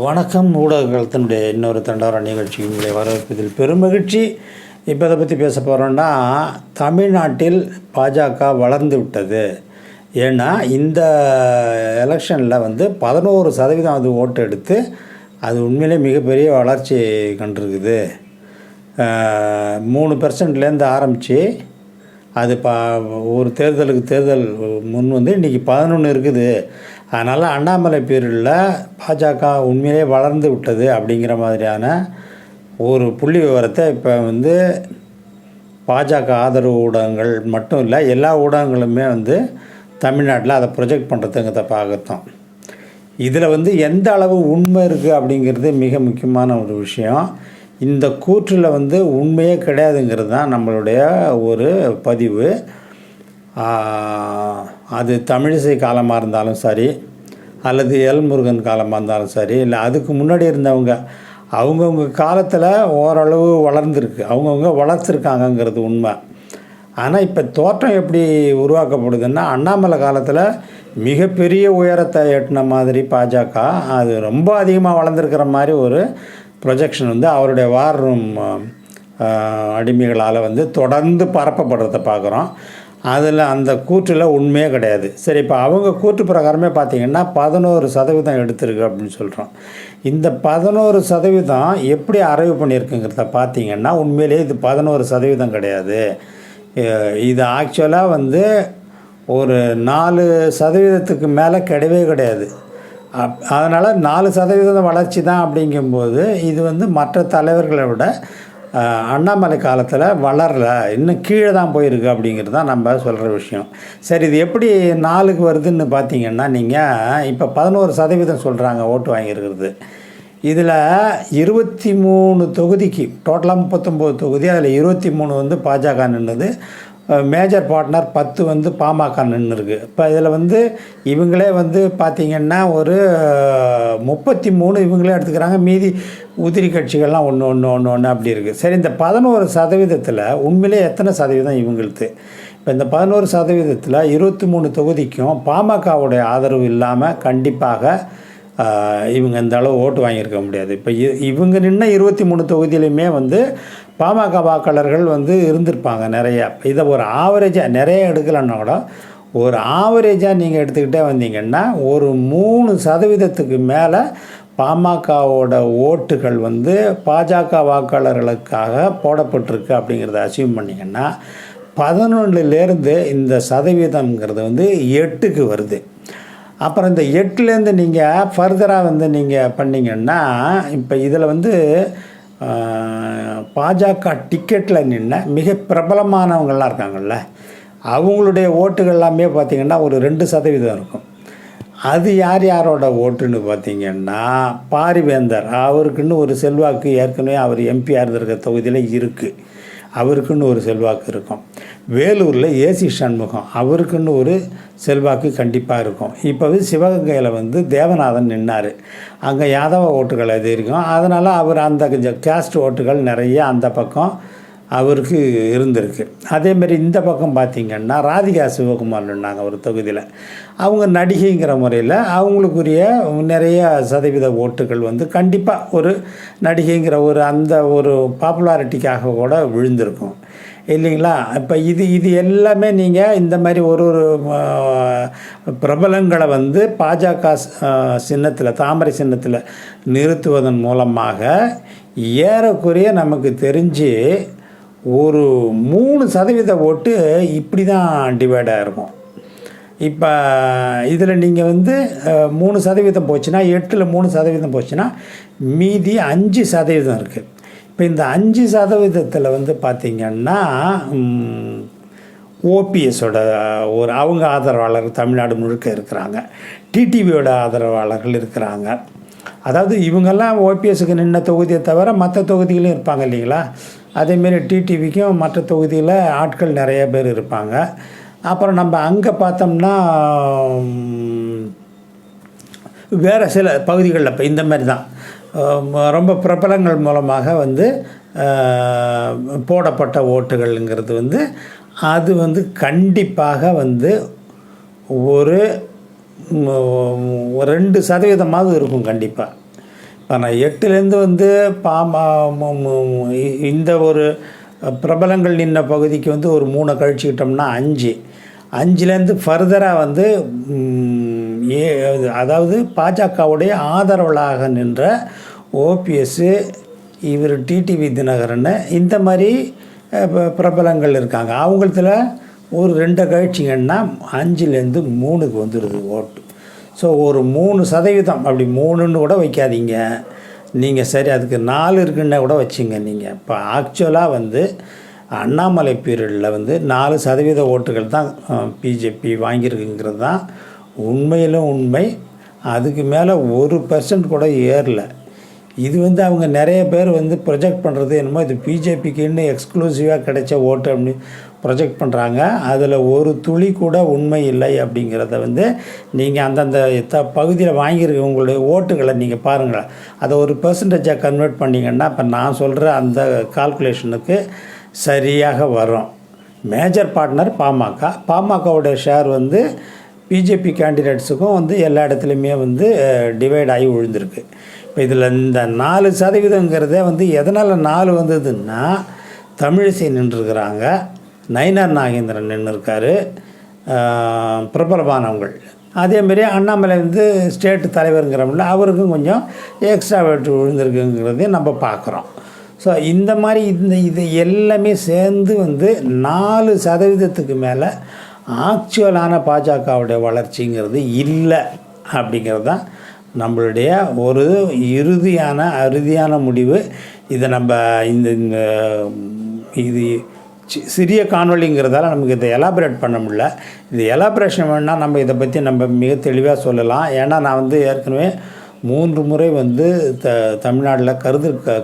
வணக்கம். ஊடகத்தினுடைய இன்னொரு தண்டார நிகழ்ச்சி உங்களை வரவேற்பதில் பெருமகிழ்ச்சி. இப்போ இதை பற்றி பேச போகிறோன்னா, தமிழ்நாட்டில் பாஜக வளர்ந்து விட்டது. ஏன்னா இந்த எலெக்ஷனில் 11% அது ஓட்டு எடுத்து அது உண்மையிலே மிகப்பெரிய வளர்ச்சி கண்டிருக்குது. 3% ஆரம்பித்து அது ஒரு தேர்தல் முன் இன்றைக்கி 11 இருக்குது. அதனால் அண்ணாமலை பீரியடில் பாஜக உண்மையிலே வளர்ந்து விட்டது அப்படிங்கிற மாதிரியான ஒரு புள்ளி விவரத்தை இப்போ பாஜக ஆதரவு ஊடகங்கள் மட்டும் இல்லை, எல்லா ஊடகங்களுமே தமிழ்நாட்டில் அதை ப்ரொஜெக்ட் பண்ணுறதுங்கிறத பார்க்கத்தான். இதில் எந்த அளவு உண்மை இருக்குது அப்படிங்கிறது மிக முக்கியமான ஒரு விஷயம். இந்த கூற்றில் உண்மையே கிடையாதுங்கிறது தான் நம்மளுடைய ஒரு பதிவு. அது தமிழிசை காலமாக இருந்தாலும் சரி, அல்லது எல்முருகன் காலமாக இருந்தாலும் சரி, இல்லை அதுக்கு முன்னாடி இருந்தவங்க அவங்கவுங்க காலத்தில் ஓரளவு வளர்ந்துருக்கு, அவங்கவுங்க வளர்த்துருக்காங்கங்கிறது உண்மை. ஆனால் இப்போ தோற்றம் எப்படி உருவாக்கப்படுதுன்னா, அண்ணாமலை காலத்தில் மிகப்பெரிய உயரத்தை எட்டின மாதிரி பாஜக அது ரொம்ப அதிகமாக வளர்ந்துருக்கிற மாதிரி ஒரு ப்ரொஜெக்ஷன் அவருடைய வார் ரூம் அடிமைகளால் தொடர்ந்து பரப்பப்படுறதை பார்க்குறோம். அதில் அந்த கூற்றில் உண்மையே கிடையாது. சரி, இப்போ அவங்க கூற்று பிரகாரமே பார்த்திங்கன்னா 11% எடுத்திருக்கு அப்படின்னு சொல்கிறோம். இந்த 11% எப்படி அரைவு பண்ணியிருக்குங்கிறத பார்த்திங்கன்னா உண்மையிலே இது 11% கிடையாது. இது ஆக்சுவலாக ஒரு 4% மேலே கிடையவே கிடையாது. அதனால் 4% வளர்ச்சி தான். அப்படிங்கும்போது இது மற்ற தலைவர்களை விட அண்ணாமலை காலத்தில் வளரல, இன்னும் கீழே தான் போயிருக்கு அப்படிங்கிறது தான் நம்ம சொல்கிற விஷயம். சரி, இது எப்படி 4க்கு வருதுன்னு பார்த்தீங்கன்னா, நீங்கள் இப்போ 11% சொல்கிறாங்க ஓட்டு வாங்கியிருக்கிறது. இதில் 23 தொகுதிக்கு டோட்டலாக 39 தொகுதி, அதில் 23 பாஜக நின்றுது, மேஜர் பார்ட்னர் 10 பாமக நின்றுருக்கு. இப்போ இதில் இவங்களே பார்த்திங்கன்னா ஒரு 33 இவங்களே எடுத்துக்கிறாங்க, மீதி உதிரி கட்சிகள்லாம் ஒன்று அப்படி இருக்குது. சரி, இந்த 11%த்தில் உண்மையிலே எத்தனை சதவீதம் இவங்களுக்கு? இப்போ இந்த 11%த்தில் 23 தொகுதிக்கும் பாமகவுடைய ஆதரவு இல்லாமல் கண்டிப்பாக இவங்க இந்த அளவு ஓட்டு வாங்கியிருக்க முடியாது. இப்போ இவங்க நின்ன 23 தொகுதியிலையுமே பாமக வாக்காளர்கள் இருந்திருப்பாங்க நிறையா. இதை ஒரு ஆவரேஜாக நிறைய எடுக்கலன்னா கூட ஒரு ஆவரேஜாக நீங்கள் எடுத்துக்கிட்டே வந்தீங்கன்னா ஒரு 3% மேலே பாமகவோட ஓட்டுகள் பாஜக வாக்காளர்களுக்காக போடப்பட்டிருக்கு அப்படிங்கிறத அசியூம் பண்ணிங்கன்னா 11லேருந்து இந்த சதவீதம்ங்கிறது 8க்கு வருது. அப்புறம் இந்த 8லேருந்து நீங்கள் ஃபர்தராக நீங்கள் பண்ணிங்கன்னா, இப்போ இதில் பாஜக டிக்கெட்டில் நின்ன மிக பிரபலமானவங்கள்லாம் இருக்காங்கள்ல, அவங்களுடைய ஓட்டுகள் எல்லாமே பார்த்திங்கன்னா ஒரு 2% இருக்கும். அது யாரோட ஓட்டுன்னு பார்த்திங்கன்னா, பாரிவேந்தர் அவருக்குன்னு ஒரு செல்வாக்கு ஏற்கனவே அவர் எம்பியாக இருந்திருக்க தொகுதியில் இருக்குது, அவருக்குன்னு ஒரு செல்வாக்கு இருக்கும். வேலூரில் ஏசி சண்முகம் அவருக்குன்னு ஒரு செல்வாக்கு கண்டிப்பாக இருக்கும். இப்போ சிவகங்கையில் தேவநாதன் நின்னார், அங்கே யாதவ ஓட்டுகள் அது இருக்கும். அதனால் அவர் அந்த கொஞ்சம் கேஸ்ட் ஓட்டுகள் நிறைய அந்த பக்கம் அவருக்கு இருந்திருக்கு. அதேமாரி இந்த பக்கம் பார்த்திங்கன்னா ராதிகா சிவகுமார் நின்னாங்க ஒரு தொகுதியில். அவங்க நடிகைங்கிற முறையில் அவங்களுக்குரிய நிறைய சதவீத ஓட்டுகள் கண்டிப்பாக ஒரு நடிகைங்கிற ஒரு அந்த ஒரு பாப்புலாரிட்டிக்காக கூட விழுந்திருக்கும் இல்லைங்களா? இப்போ இது எல்லாமே நீங்கள் இந்த மாதிரி ஒரு பிரபலங்களை பாஜக சின்னத்தில், தாமரை சின்னத்தில் நிறுத்துவதன் மூலமாக ஏறக்குறைய நமக்கு தெரிஞ்சு ஒரு 3% ஓட்டு இப்படி தான் டிவைடாக இருக்கும். இப்போ இதில் நீங்கள் 3% போச்சுன்னா, 8ல் 3% போச்சுன்னா மீதி 5% இருக்குது. இப்போ இந்த 5%த்தில் பார்த்திங்கன்னா ஓபிஎஸோட ஒரு அவங்க ஆதரவாளர் தமிழ்நாடு முழுக்க இருக்கிறாங்க, டிடிவியோட ஆதரவாளர்கள் இருக்கிறாங்க. அதாவது இவங்கெல்லாம் ஓபிஎஸ்க்கு நின்ன தொகுதியை தவிர மற்ற தொகுதிகளும் இருப்பாங்க இல்லைங்களா? அதேமாரி டிடிவிக்கும் மற்ற தொகுதியில் ஆட்கள் நிறைய பேர் இருப்பாங்க. அப்புறம் நம்ம அங்கே பார்த்தோம்னா வேறு சில பகுதிகளில் இப்போ இந்த மாதிரி தான் ரொம்ப பிரபலங்கள் மூலமாக போடப்பட்ட ஓட்டுகள்ங்கிறது அது கண்டிப்பாக ஒரு 2% இருக்கும் கண்டிப்பாக. ஆனால் 8லேருந்து வந்து இந்த ஒரு பிரபலங்கள் நின்ன பகுதிக்கு வந்து ஒரு 3 கழிச்சுக்கிட்டோம்னா 5, 5லேருந்து ஃபர்தராக வந்து அதாவது பாஜகவுடைய ஆதரவாளராக நின்ற ஓபிஎஸ்ஸு, இவர் டிடிவி தினகரன், இந்த மாதிரி பிரபலங்கள் இருக்காங்க. அவங்களத்துல ஒரு 2 கழிச்சிங்கன்னா 5லேருந்து 3க்கு வந்துடுது ஓட்டு. ஸோ ஒரு 3% அப்படி 3ன்னு கூட வைக்காதீங்க நீங்கள். சரி, அதுக்கு 4 இருக்குன்னா கூட வச்சுங்க நீங்கள். இப்போ ஆக்சுவலாக வந்து அண்ணாமலை பீரியடில் வந்து 4% ஓட்டுகள் தான் பிஜேபி வாங்கியிருக்குங்கிறது தான் உண்மையிலும் உண்மை. அதுக்கு மேலே 1% கூட ஏறல. இது வந்து அவங்க நிறைய பேர் வந்து ப்ரொஜெக்ட் பண்ணுறது என்னமோ இது பிஜேபிக்குன்னு எக்ஸ்க்ளூசிவாக கிடைச்ச ஓட்டு அப்படின்னு ப்ரொஜெக்ட் பண்ணுறாங்க. அதில் ஒரு துளி கூட உண்மை இல்லை அப்படிங்கிறத வந்து நீங்கள் அந்தந்த பகுதியில் வாங்கியிருக்க உங்களுடைய ஓட்டுகளை நீங்கள் பாருங்கள். அதை ஒரு பெர்சன்டேஜாக கன்வெர்ட் பண்ணிங்கன்னா இப்போ நான் சொல்கிற அந்த கால்குலேஷனுக்கு சரியாக வரும். மேஜர் பார்ட்னர் பாமகவுடைய ஷேர் வந்து பிஜேபி கேண்டிடேட்ஸுக்கும் வந்து எல்லா இடத்துலையுமே வந்து டிவைட் ஆகி விழுந்திருக்கு. இப்போ இதில் இந்த 4%ங்கிறதே வந்து எதனால் 4 வந்ததுன்னா தமிழிசை நின்றுருக்கிறாங்க, நயினார் நாகேந்திரன் நின்றுருக்காரு, பிரபலமானவங்கள். அதேமாரி அண்ணாமலை வந்து ஸ்டேட்டு தலைவருங்கிறவங்கள அவருக்கும் கொஞ்சம் எக்ஸ்ட்ரா வெட்டு விழுந்திருக்குங்கிறதையும் நம்ம பார்க்குறோம். ஸோ இந்த மாதிரி இது எல்லாமே சேர்ந்து வந்து 4%க்கு மேலே ஆக்சுவலான பாஜகவுடைய வளர்ச்சிங்கிறது இல்லை அப்படிங்கிறது தான் நம்மளுடைய ஒரு அறுதியான முடிவு. இதை நம்ம இது சிறிய காணொலிங்கிறதால நமக்கு இதை எலாபரேட் பண்ண முடியல. இது எலாபரேஷன் வேணால் நம்ம இதை பற்றி நம்ம மிக தெளிவாக சொல்லலாம். ஏன்னா நான் வந்து ஏற்கனவே 3 முறை வந்து தமிழ்நாட்டில்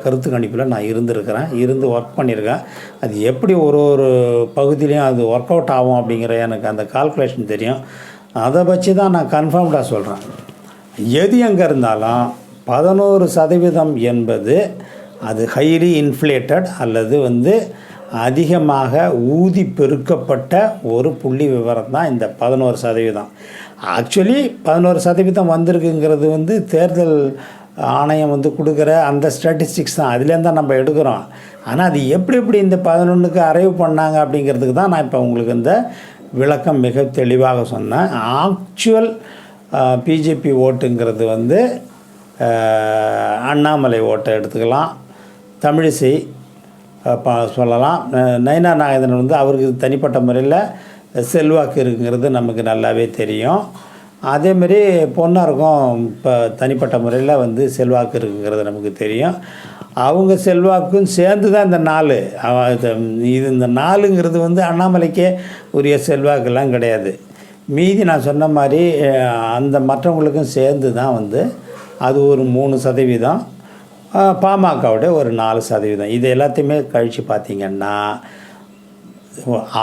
கருத்து கணிப்பில் நான் இருந்து ஒர்க் பண்ணியிருக்கேன். அது எப்படி ஒரு பகுதியிலையும் அது ஒர்க் அவுட் ஆகும் அப்படிங்கிற எனக்கு அந்த கால்குலேஷன் தெரியும். அதை வச்சு தான் நான் கன்ஃபார்ம்டாக சொல்கிறேன். எது எங்கே இருந்தாலும் 11% என்பது அது ஹைலி இன்ஃப்ளேட்டட் அல்லது வந்து அதிகமாக ஊதி பெருக்கப்பட்ட ஒரு புள்ளி விவரம் தான் இந்த 11%. ஆக்சுவலி 11% வந்திருக்குங்கிறது வந்து தேர்தல் ஆணையம் வந்து கொடுக்குற அந்த ஸ்டாட்டிஸ்டிக்ஸ் தான், அதுலேருந்து தான் நம்ம எடுக்கிறோம். ஆனால் அது எப்படி இந்த 11க்கு அரைவ் பண்ணாங்க அப்படிங்கிறதுக்கு தான் நான் இப்போ உங்களுக்கு இந்த விளக்கம் மிக தெளிவாக சொன்னேன். ஆக்சுவல் பிஜேபி ஓட்டுங்கிறது வந்து அண்ணாமலை ஓட்டை எடுத்துக்கலாம், தமிழிசை சொல்லலாம், நயினார் நாகேந்திரன் வந்து அவருக்கு தனிப்பட்ட முறையில் செல்வாக்கு இருக்குங்கிறது நமக்கு நல்லாவே தெரியும். அதேமாரி பொன்னாருக்கும் இப்போ தனிப்பட்ட முறையில் வந்து செல்வாக்கு இருக்குங்கிறது நமக்கு தெரியும். அவங்க செல்வாக்கும் சேர்ந்து தான் இந்த 4 இந்த 4ங்கிறது வந்து அண்ணாமலைக்கே உரிய செல்வாக்கெல்லாம் கிடையாது. மீதி நான் சொன்ன மாதிரி அந்த மற்றவங்களுக்கும் சேர்ந்து தான் வந்து அது ஒரு 3%, பாமகவுடைய ஒரு 4%. இது எல்லாத்தையுமே கழித்து பார்த்திங்கன்னா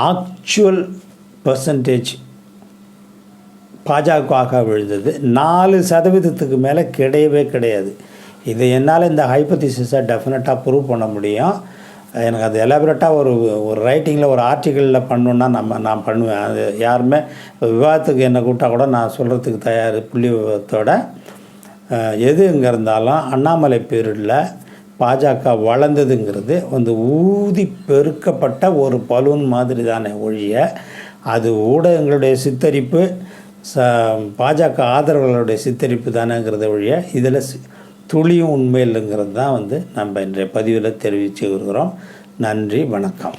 ஆக்சுவல் பர்சன்டேஜ் பாஜக விழுந்தது 4%க்கு மேலே கிடையாது. இதை என்னால் இந்த ஹைப்போதீசிஸை டெஃபினட்டாக ப்ரூவ் பண்ண முடியும். எனக்கு அது எலாபரேட்டாக ஒரு ரைட்டிங்கில் ஒரு ஆர்டிக்கிளில் பண்ணணுன்னா நான் பண்ணுவேன். அது யாருமே விவாதத்துக்கு என்னை கூப்பிட்டா கூட நான் சொல்கிறதுக்கு தயார். புள்ளி விவாதத்தோட எது இங்கே இருந்தாலும் அண்ணாமலை பீரியடில் பாஜக வளர்ந்ததுங்கிறது வந்து ஊதி பெருக்கப்பட்ட ஒரு பலூன் மாதிரி தானே ஒழிய அது ஊடகங்களுடைய சித்தரிப்பு பாஜக ஆதரவாளர்களுடைய சித்தரிப்பு தானேங்கிறத ஒழிய இதில் துளியும் உண்மை இல்லைங்கிறது தான் வந்து நம்ம இன்றைய பதிவில் தெரிவித்து வருகிறோம். நன்றி, வணக்கம்.